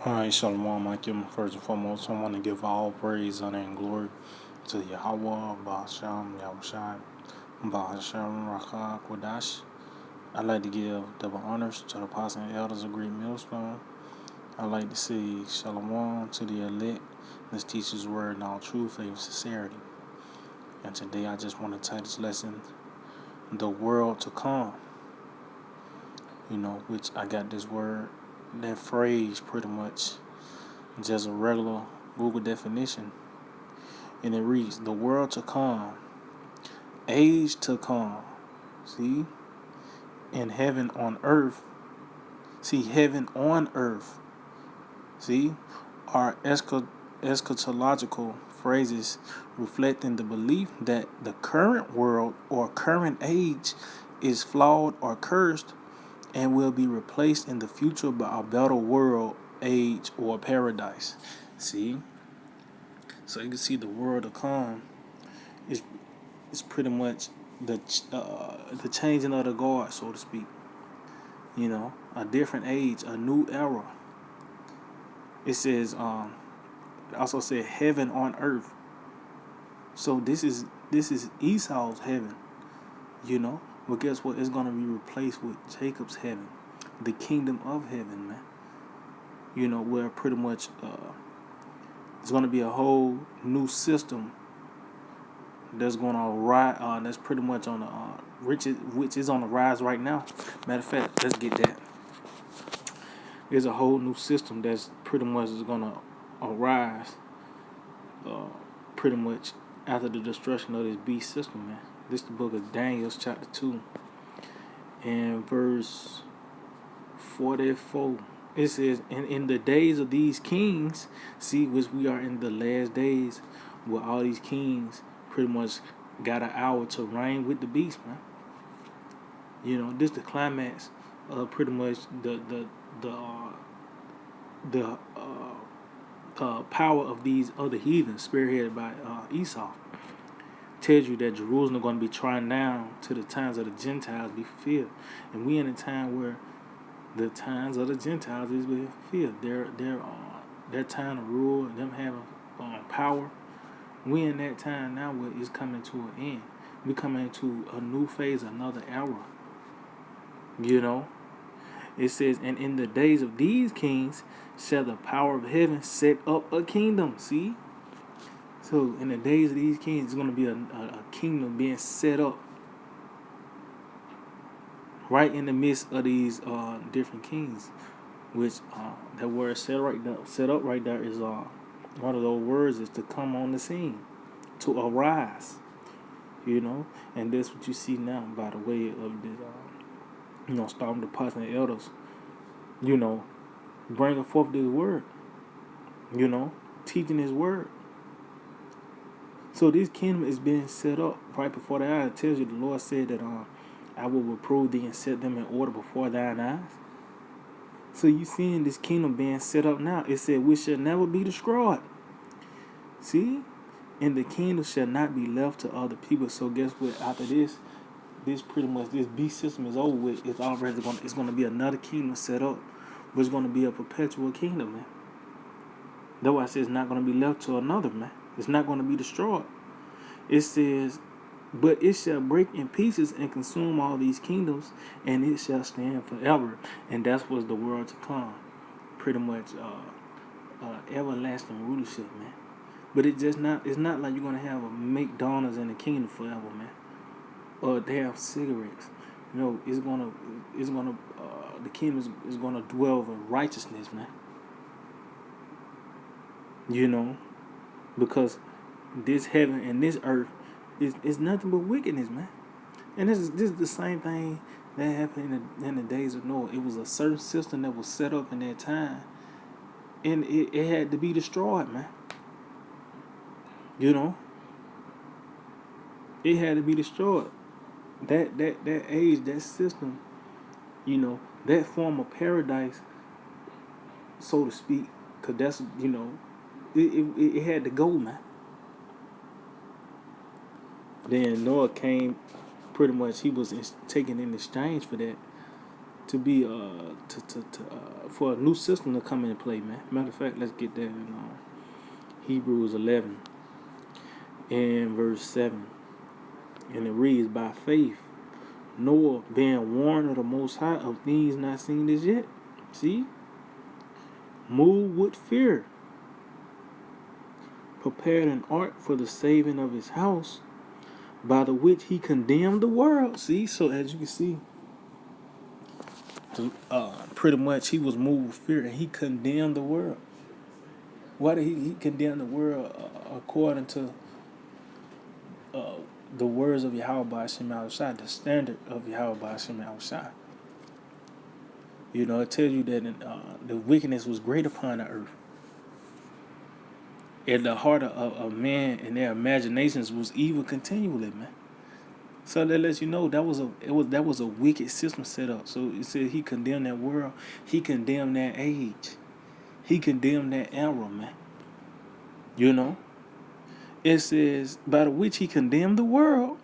Alright, Shalom, Akim. First and foremost, I want to give all praise, honor, and glory to Yahweh, Bahasham, Yahushai, Bahasham, Raka, Kwadash. I'd like to give double honors to the apostles and elders of Great Millstone. I'd like to say Shalom to the elect. This teaches word in all truth, faith, and sincerity. And today I just want to title this lesson, The World to Come. Which I got this word, that phrase pretty much just a regular Google definition, and it reads, the world to come, age to come. See? And heaven on earth. See, heaven on earth. See? Are eschatological phrases reflecting the belief that the current world or current age is flawed or cursed and will be replaced in the future by a better world, age, or paradise. See? So you can see the world to come is pretty much the changing of the guard, so to speak. A different age, a new era. It says, it also said heaven on earth. So this is Esau's heaven, But guess what? It's gonna be replaced with Jacob's heaven, the kingdom of heaven, man. Where pretty much it's gonna be a whole new system that's gonna rise. That's pretty much on the which is on the rise right now. Matter of fact, let's get that. There's a whole new system that's pretty much is gonna arise. Pretty much after the destruction of this beast system, man. This is the book of Daniel, chapter 2, and verse 44. It says, and in the days of these kings, see, which we are in the last days, where all these kings pretty much got an hour to reign with the beast, man. This the climax of pretty much the power of these other heathens, spearheaded by Esau. Tells you that Jerusalem is going to be trodden down to the times of the Gentiles be fulfilled, and we in a time where the times of the Gentiles is being fulfilled. Their time to rule, them having power. We in that time now where it's coming to an end. We coming into a new phase, another era. It says, and in the days of these kings shall the power of heaven set up a kingdom. See? So in the days of these kings, it's going to be a kingdom being set up right in the midst of these different kings. Which that word set up right there is one of those words is to come on the scene, to arise. And that's what you see now by the way of this, starting the apostles and elders, bringing forth this word, teaching his word. So this kingdom is being set up right before their eyes. It tells you the Lord said that I will reprove thee and set them in order before thine eyes. So you seeing this kingdom being set up now. It said we shall never be destroyed. See? And the kingdom shall not be left to other people. So guess what? After this pretty much this beast system is over with. It's going to be another kingdom set up, but it's going to be a perpetual kingdom, man. That's why I say it's not going to be left to another, man. It's not going to be destroyed. It says, but it shall break in pieces and consume all these kingdoms, and it shall stand forever. And that's what's the world to come. Pretty much everlasting rulership, man. But it's not like you're going to have a McDonald's in the kingdom forever, man. Or they have cigarettes. The kingdom is going to dwell in righteousness, man. Because this heaven and this earth is nothing but wickedness, man. And this is the same thing that happened in the days of Noah. It was a certain system that was set up in that time, and it had to be destroyed, man. It had to be destroyed. That age, that system, that form of paradise, so to speak, because that's it had to go, man. Then Noah came, pretty much he was taken in exchange for that to be for a new system to come into play, man. Matter of fact, let's get that in Hebrews 11 and verse 7, and it reads, "By faith, Noah, being warned of the Most High of things not seen as yet, see, moved with fear, prepared an ark for the saving of his house, by the which he condemned the world." See, so as you can see, pretty much he was moved with fear and he condemned the world. Why did he condemn the world? According to the words of Yahweh Hashem Shai, the standard of Yahweh Hashem Shai. You know, it tells you that the wickedness was great upon the earth. And the heart of man and their imaginations was evil continually, man. So that lets you know that was a wicked system set up. So it said he condemned that world, he condemned that age, he condemned that era, man. You know? It says, by the which he condemned the world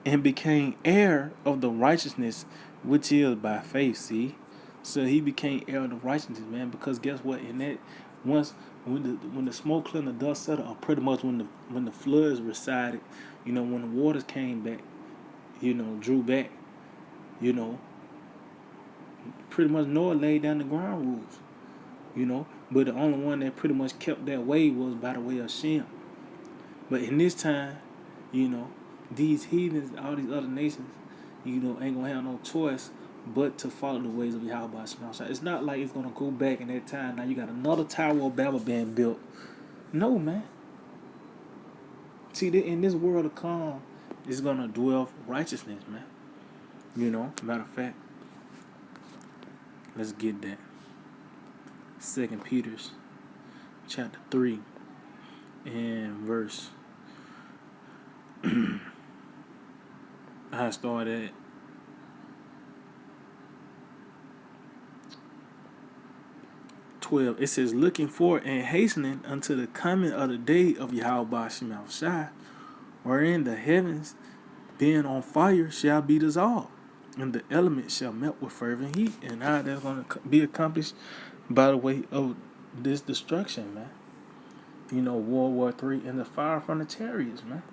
and became heir of the righteousness which is by faith. See? So he became heir of the righteousness, man, because guess what? In that when the smoke cleared and the dust settled, or pretty much when the floods resided, you know, when the waters came back, you know, drew back, you know, pretty much Noah laid down the ground rules, you know, but the only one that pretty much kept that way was by the way of Shem. But in this time, you know, these heathens, all these other nations, you know, ain't gonna have no choice but to follow the ways of Yahweh. It's not like it's gonna go back in that time. Now you got another Tower of Babel being built. No, man. See, in this world to come, it's gonna dwell righteousness, man. You know, matter of fact, let's get that. 2 Peter chapter 3 and verse I started at 12. It says, "Looking for and hastening unto the coming of the day of Yahweh Shema Shai, wherein the heavens being on fire shall be dissolved, and the elements shall melt with fervent heat." And how that's going to be accomplished by the way of this destruction, man. You know, World War III and the fire from the chariots, man.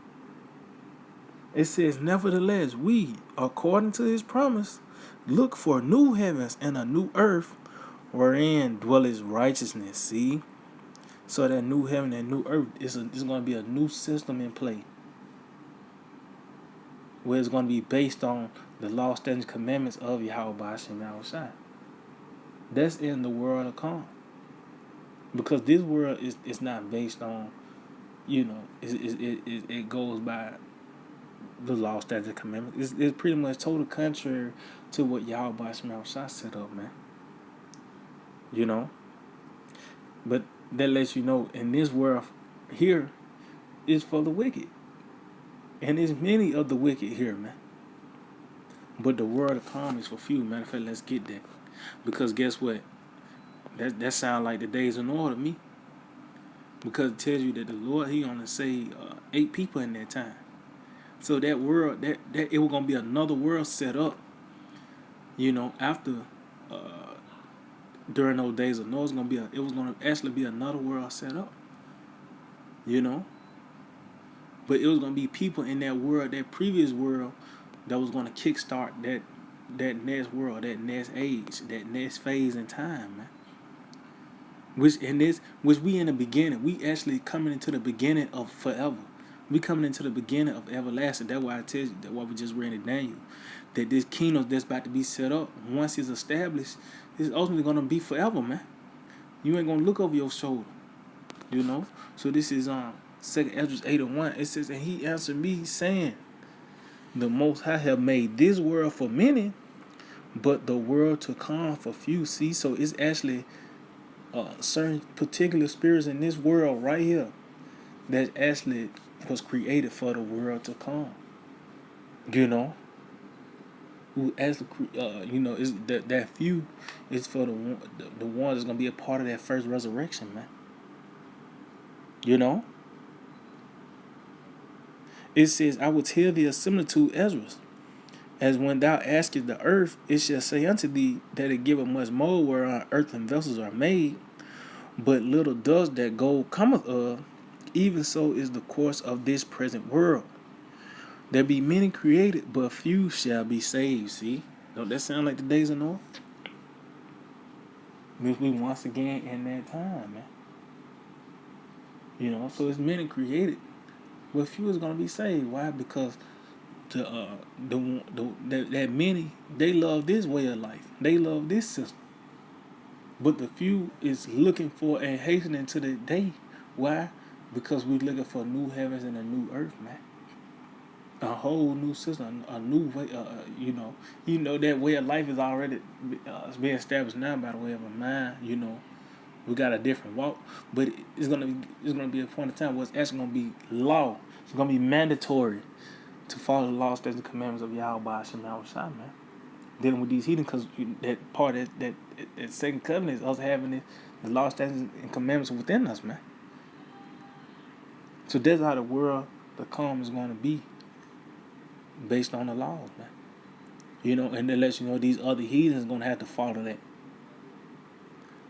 It says, "Nevertheless, we, according to his promise, look for new heavens and a new earth, wherein dwelleth righteousness." See? So that new heaven and new earth is going to be a new system in play, where it's going to be based on the law, statutes, commandments of Yahweh Hashem Shai. That's in the world to come. Because this world is not based on, you know, it goes by the law, statutes, and commandments. It's pretty much total contrary to what Yahweh Hashem Shai set up, man. You know? But that lets you know, in this world here is for the wicked. And there's many of the wicked here, man. But the world to come is for few. Matter of fact, let's get that. Because guess what? That sounds like the days of Noah to me. Because it tells you that the Lord, he only saved 8 people in that time. So that world, that it was gonna be another world set up, you know, after during those days of Noah, it was gonna actually be another world set up. You know? But it was gonna be people in that world, that previous world, that was gonna kickstart that next world, that next age, that next phase in time, man. Which we in the beginning, we actually coming into the beginning of forever. We coming into the beginning of everlasting. That's why I tell you, that's why we just read in Daniel, that this kingdom that's about to be set up, once it's established, it's ultimately gonna be forever, man. You ain't gonna look over your shoulder, you know. So this is 2 Esdras 8:1. It says, "And he answered me, saying, the Most High have made this world for many, but the world to come for few." See, so it's actually certain particular spirits in this world right here that actually was created for the world to come. You know, who actually, you know, is that few is for the ones that's gonna be a part of that first resurrection, man. You know, it says, "I will tell thee a similitude, Ezra, As when thou askest the earth, it shall say unto thee that it giveth much more whereon earthen vessels are made, but little does that gold cometh of, even so is the course of this present world. There be many created, but few shall be saved. See? Don't that sound like the days of Noah? We once again in that time, man. So it's many created, but few is gonna be saved. Why? Because that many, they love this way of life. They love this system. But the few is looking for and hastening to the day. Why? Because we're looking for new heavens and a new earth, man. A whole new system, a new way. That way of life is already being established now by the way of a mind. We got a different walk, but it's gonna be a point of time where it's actually gonna be law. It's gonna be mandatory to follow the law, statutes, and commandments of Yahweh Hashem Shai, man. Dealing with these heathen, because that part that second covenant is us having the law, statutes, and commandments within us, man. So that's how the world to come is going to be, based on the laws, man. And it lets you know these other heathens going to have to follow that.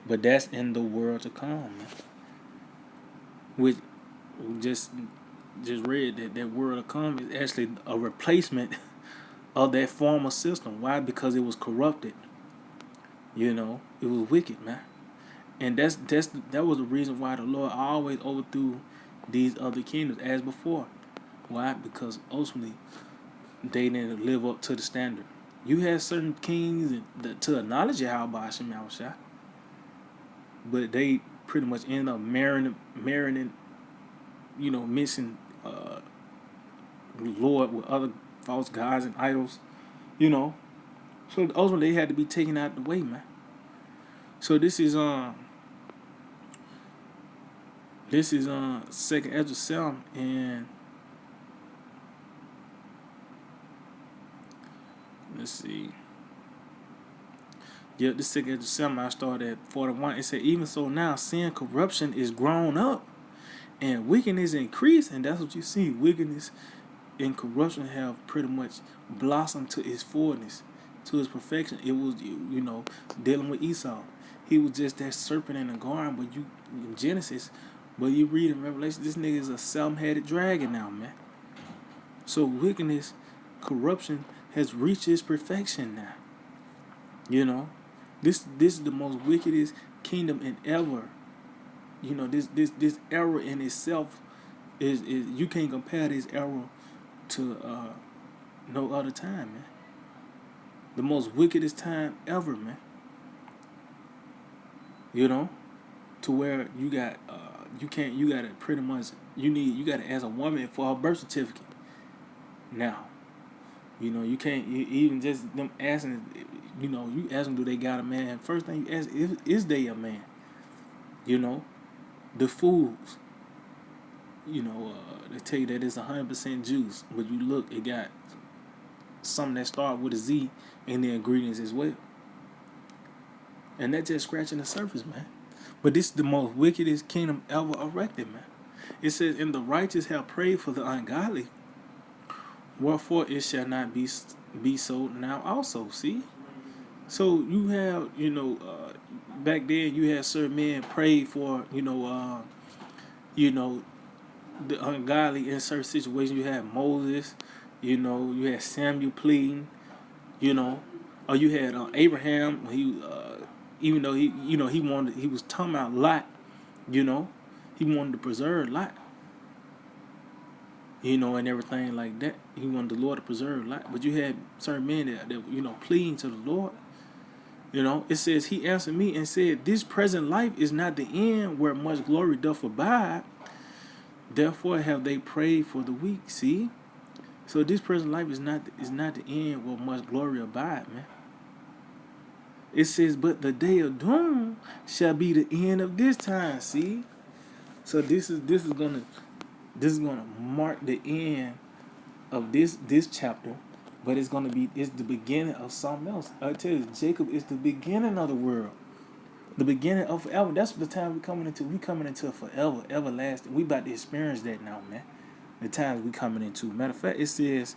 But that's in the world to come, man. Which just read that world to come is actually a replacement of that former system. Why? Because it was corrupted. It was wicked, man. And that was the reason why the Lord always overthrew these other kingdoms as before. Why? Because ultimately they didn't live up to the standard. You had certain kings to acknowledge Yahweh Hashem Shai, but they pretty much ended up marrying, mixing Lord with other false gods and idols, So ultimately they had to be taken out of the way, man. So this is Second Ezra 7, and let's see. Yep, this Second Ezra 7, I started at 41. It said, even so now sin, corruption is grown up, and wickedness increased, and that's what you see. Wickedness and corruption have pretty much blossomed to its fullness, to its perfection. It was, dealing with Esau. He was just that serpent in the garden, but in Genesis, but you read in Revelation, this nigga is a seven-headed dragon now, man. So wickedness, corruption has reached its perfection now. This is the most wickedest kingdom in ever. This era in itself is you can't compare this era to no other time, man. The most wickedest time ever, man. To where you got you gotta pretty much you gotta ask a woman for her birth certificate. Now, you can't even just them asking. You ask them, do they got a man? First thing you ask, is they a man? The fools. They tell you that it's 100% juice, but you look, it got something that start with a Z in the ingredients as well. And that's just scratching the surface, man. But this is the most wickedest kingdom ever erected, man. It says, and the righteous have prayed for the ungodly, wherefore it shall not be so now also. See? So you have, back then you had certain men prayed for, the ungodly in certain situations. You had Moses, you had Samuel pleading, or you had Abraham. He, even though he was talking about Lot, he wanted to preserve Lot, and everything like that. He wanted the Lord to preserve Lot. But you had certain men that pleading to the Lord. It says, he answered me and said, this present life is not the end where much glory doth abide. Therefore have they prayed for the weak. See? So this present life is not the end where much glory abide, man. It says, but the day of doom shall be the end of this time. See? So this is gonna mark the end of this chapter, but it's the beginning of something else. I tell you, Jacob is the beginning of the world. The beginning of forever. That's the time we coming into. We coming into forever, everlasting. We about to experience that now, man. The times we coming into. Matter of fact, it says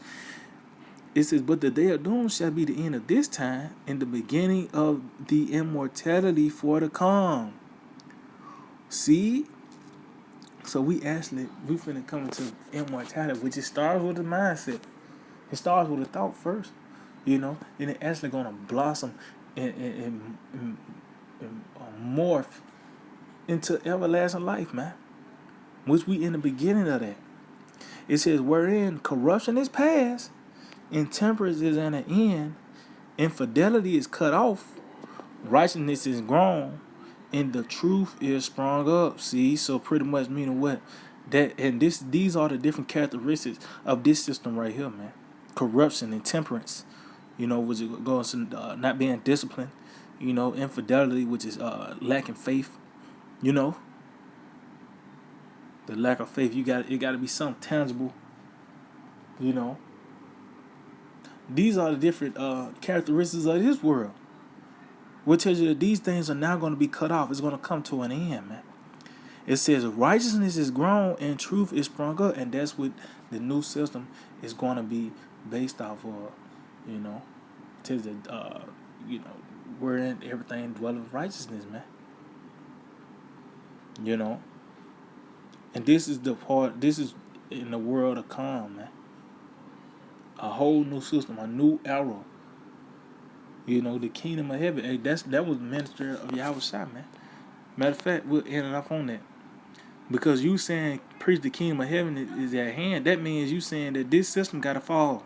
It says, but the day of doom shall be the end of this time and the beginning of the immortality for to come. See? So we finna come into immortality, which it starts with the mindset. It starts with a thought first, and it actually gonna blossom and morph into everlasting life, man. Which we in the beginning of that. It says, wherein corruption is past, intemperance is at an end, infidelity is cut off, righteousness is grown, and the truth is sprung up. See, so pretty much meaning what? These are the different characteristics of this system right here, man. Corruption, intemperance, which goes to not being disciplined, infidelity, which is lacking faith, the lack of faith. It got to be something tangible, These are the different characteristics of this world. Which tells you that these things are now going to be cut off. It's going to come to an end, man. It says righteousness is grown and truth is sprung up, and that's what the new system is going to be based off of. It tells that wherein everything dwelleth righteousness, man. And this is the part. This is in the world to come, man. A whole new system, a new era. The kingdom of heaven. That was the minister of Yahushua, man. Matter of fact, we'll end up on that. Because you saying preach the kingdom of heaven is at hand, that means you saying that this system gotta fall.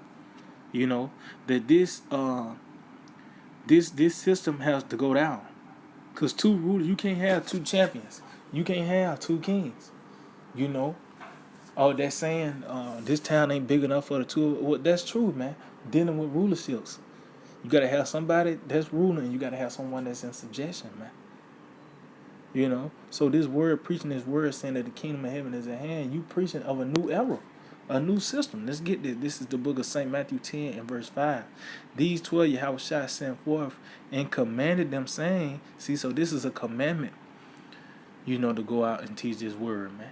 That this system has to go down. Cause two rulers, you can't have two champions. You can't have two kings. Oh, that's saying this town ain't big enough for the two. Well, that's true, man. Dealing with rulerships. You gotta have somebody that's ruling, and you gotta have someone that's in subjection, man. So this word, preaching this word, saying that the kingdom of heaven is at hand, you preaching of a new era, a new system. Let's get this. This is the book of St. Matthew 10 and verse 5. These 12 Yahushua sent forth and commanded them, saying, see, so this is a commandment, to go out and teach this word, man.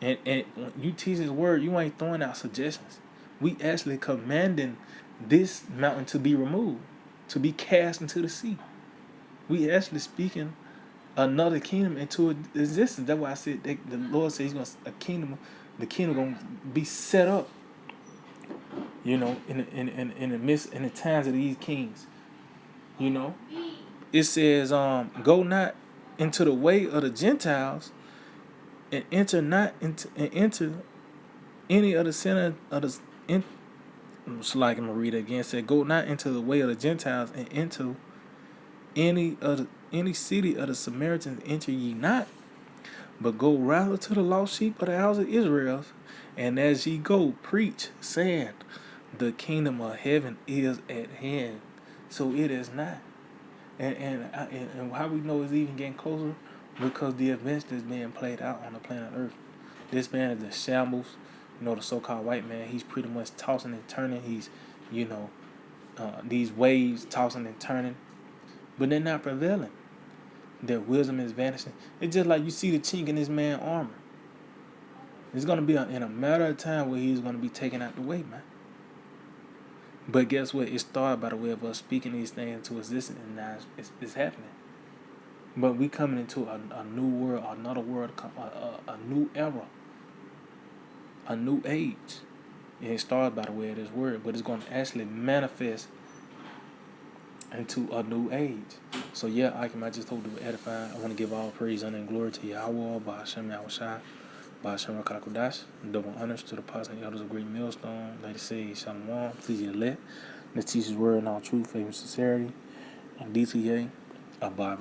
And when you teach this word, you ain't throwing out suggestions. We actually commanding this mountain to be removed, to be cast into the sea. We actually speaking another kingdom into existence. That's why I said the Lord said the kingdom gonna be set up. In the midst, in the times of these kings. It says, go not into the way of the Gentiles, and enter any of the sinner of the. So like I'm gonna read it again. It said, go not into the way of the Gentiles, and into any city of the Samaritans enter ye not, but go rather to the lost sheep of the house of Israel, and as ye go, preach, saying, the kingdom of heaven is at hand. So it is not. And how we know it's even getting closer? Because the events that's being played out on the planet Earth. This man is the shambles, the so-called white man. He's pretty much tossing and turning. He's, these waves tossing and turning. But they're not prevailing. Their wisdom is vanishing. It's just like you see the chink in this man's armor. It's going to be in a matter of time where he's going to be taken out the way, man. But guess what? It started by the way of us speaking these things into existence, and now it's happening. But we coming into a new world, another world, a new era, a new age. And it started by the way of this word, but it's going to actually manifest into a new age. So yeah, I just hope to edify. I want to give all praise, honor, and glory to Yahweh, Ba'ashem Yahushai, Ba'ashem Rakakudash. Double honors to the apostles and elders of Great Millstone. Lady say Shalom, please your let. Let's teach his word in all truth, faith, and sincerity. And DTA, abide.